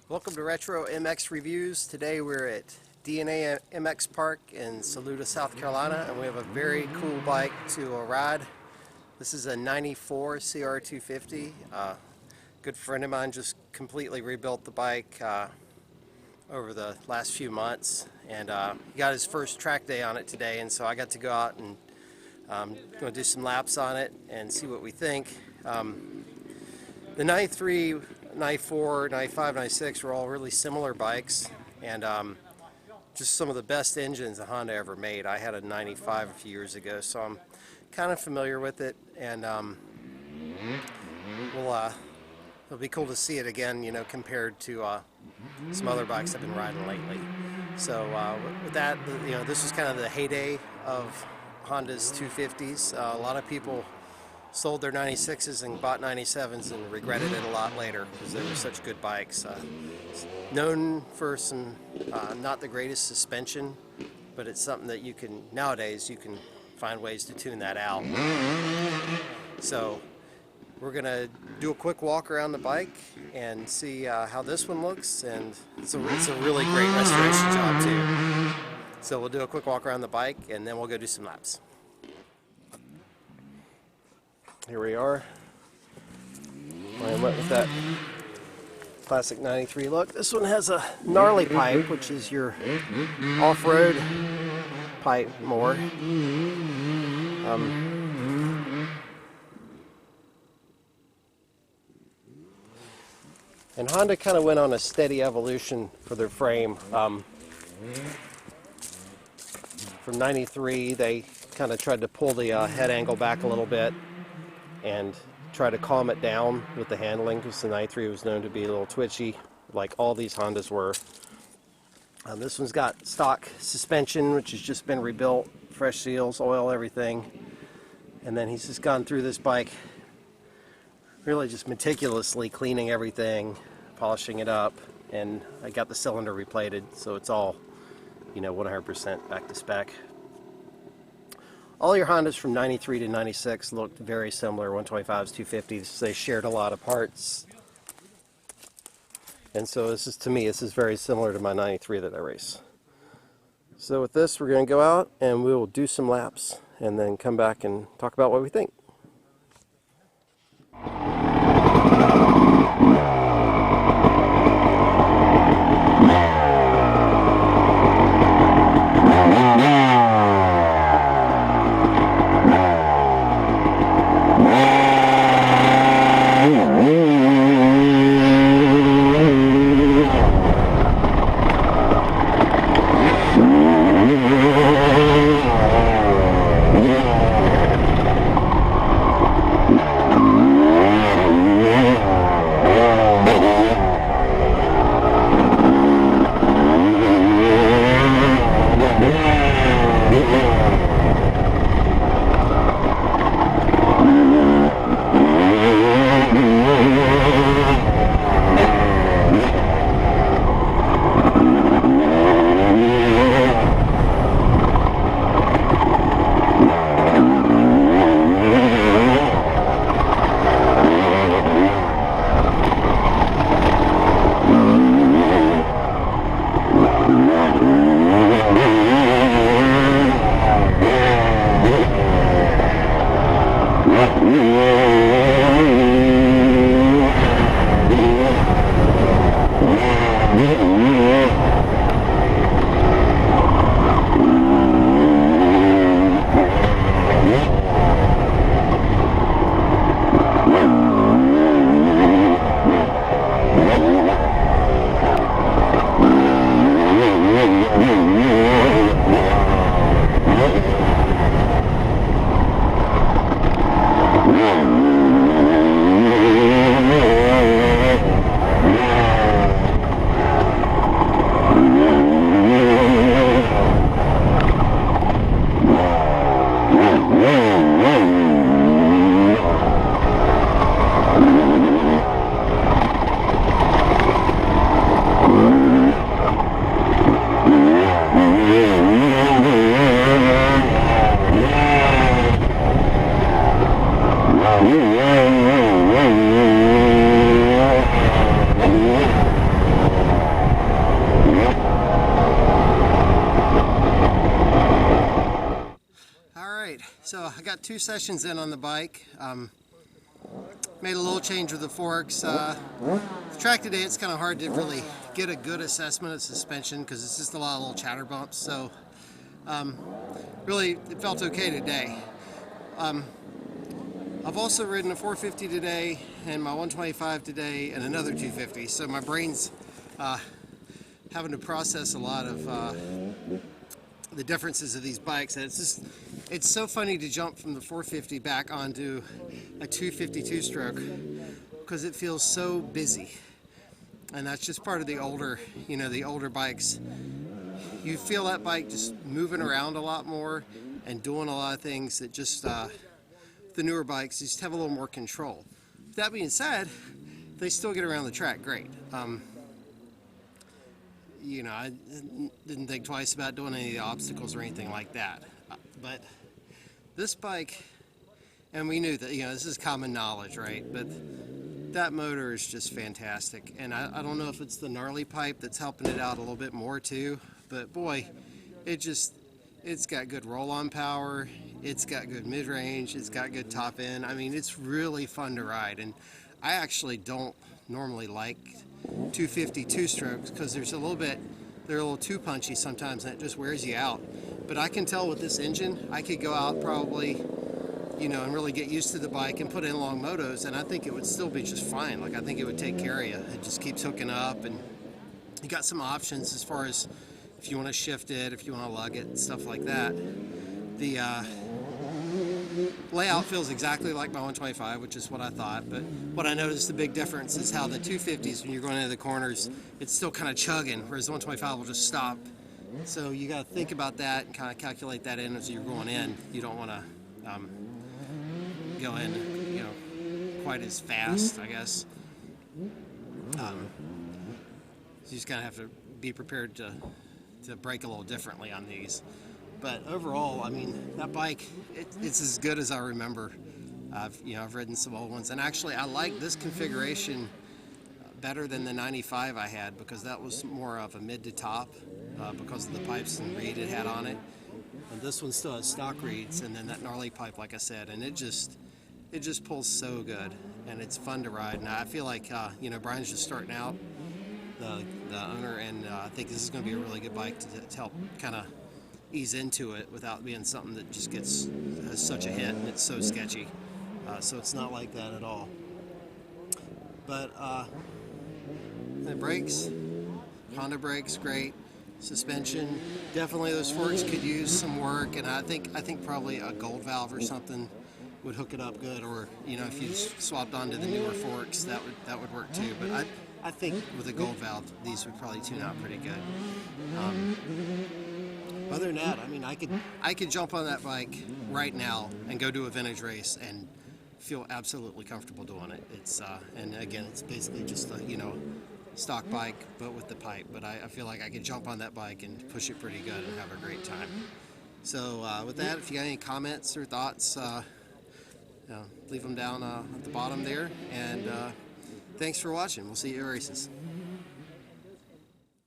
Welcome to Retro MX Reviews. Today we're at DNA MX Park in Saluda, South Carolina, and we have a very cool bike to ride. This is a 94 CR250. A good friend of mine just completely rebuilt the bike over the last few months, and he got his first track day on it today, and so I got to go out and going to do some laps on it and see what we think. The 93, 94, 95, 96 were all really similar bikes, and just some of the best engines a Honda ever made. I had a 95 a few years ago, so I'm kind of familiar with it, and it'll be cool to see it again, you know, compared to some other bikes I've been riding lately. So with that, you know, this was kind of the heyday of Honda's 250s. A lot of people sold their 96s and bought 97s and regretted it a lot later because they were such good bikes. Known for some not the greatest suspension, but it's something that you can, nowadays, you can find ways to tune that out. So we're going to do a quick walk around the bike and see how this one looks, and it's a really great restoration job too. So we'll do a quick walk around the bike and then we'll go do some laps. Here we are. I went with that classic 93 look. This one has a gnarly pipe, which is your off-road pipe more. And Honda kind of went on a steady evolution for their frame. From 93, they kind of tried to pull the head angle back a little bit and try to calm it down with the handling, because the 93 was known to be a little twitchy, like all these Hondas were. This one's got stock suspension, which has just been rebuilt, fresh seals, oil, everything. And then he's just gone through this bike, really just meticulously cleaning everything, polishing it up, and I got the cylinder replated, so it's all, you know, 100% back to spec. All your Hondas from 93 to 96 looked very similar, 125s, 250s. They shared a lot of parts. And so this is, to me, this is very similar to my 93 that I race. So with this, we're going to go out and we will do some laps and then come back and talk about what we think. 2 sessions in on the bike. Made a little change with the forks. The track today, it's kind of hard to really get a good assessment of suspension because it's just a lot of little chatter bumps. So really, it felt okay today. I've also ridden a 450 today and my 125 today and another 250. So my brain's having to process a lot of the differences of these bikes. And it's so funny to jump from the 450 back onto a 252 stroke because it feels so busy. And that's just part of the older, the older bikes. You feel that bike just moving around a lot more and doing a lot of things that just the newer bikes just have a little more control. That being said, they still get around the track great. I didn't think twice about doing any of the obstacles or anything like that. But this bike, and we knew that, this is common knowledge, right? But that motor is just fantastic. And I don't know if it's the gnarly pipe that's helping it out a little bit more too, but boy, it's got good roll-on power. It's got good mid-range. It's got good top end. I mean, it's really fun to ride. And I actually don't normally like 250 two-strokes because they're a little too punchy sometimes and it just wears you out. But I can tell with this engine, I could go out probably, and really get used to the bike and put in long motos, and I think it would still be just fine. Like, I think it would take care of you. It just keeps hooking up, and you got some options as far as if you want to shift it, if you want to lug it, and stuff like that. The layout feels exactly like my 125, which is what I thought, but what I noticed the big difference is how the 250s, when you're going into the corners, it's still kind of chugging, whereas the 125 will just stop. So you got to think about that and kind of calculate that in as you're going in. You don't want to go in, quite as fast, I guess. So you just kind of have to be prepared to brake a little differently on these. But overall, I mean, that bike, it's as good as I remember. I've ridden some old ones, and actually I like this configuration better than the 95 I had because that was more of a mid to top because of the pipes and reed it had on it. And this one still has stock reeds, and then that gnarly pipe, like I said, and it just pulls so good, and it's fun to ride. And I feel like Brian's just starting out, the owner, and I think this is going to be a really good bike to help kind of ease into it without being something that just has such a hit and it's so sketchy. So it's not like that at all. But the brakes, Honda brakes, great. Suspension, definitely those forks could use some work, and I think probably a gold valve or something would hook it up good, or if you swapped onto the newer forks, that would work too. But I think with a gold valve, these would probably tune out pretty good. Other than that, I mean, I could jump on that bike right now and go do a vintage race and feel absolutely comfortable doing it. It's and again, it's basically just a stock bike, but with the pipe. But I feel like I could jump on that bike and push it pretty good and have a great time. So with that, if you got any comments or thoughts, leave them down at the bottom there. And thanks for watching. We'll see you at races.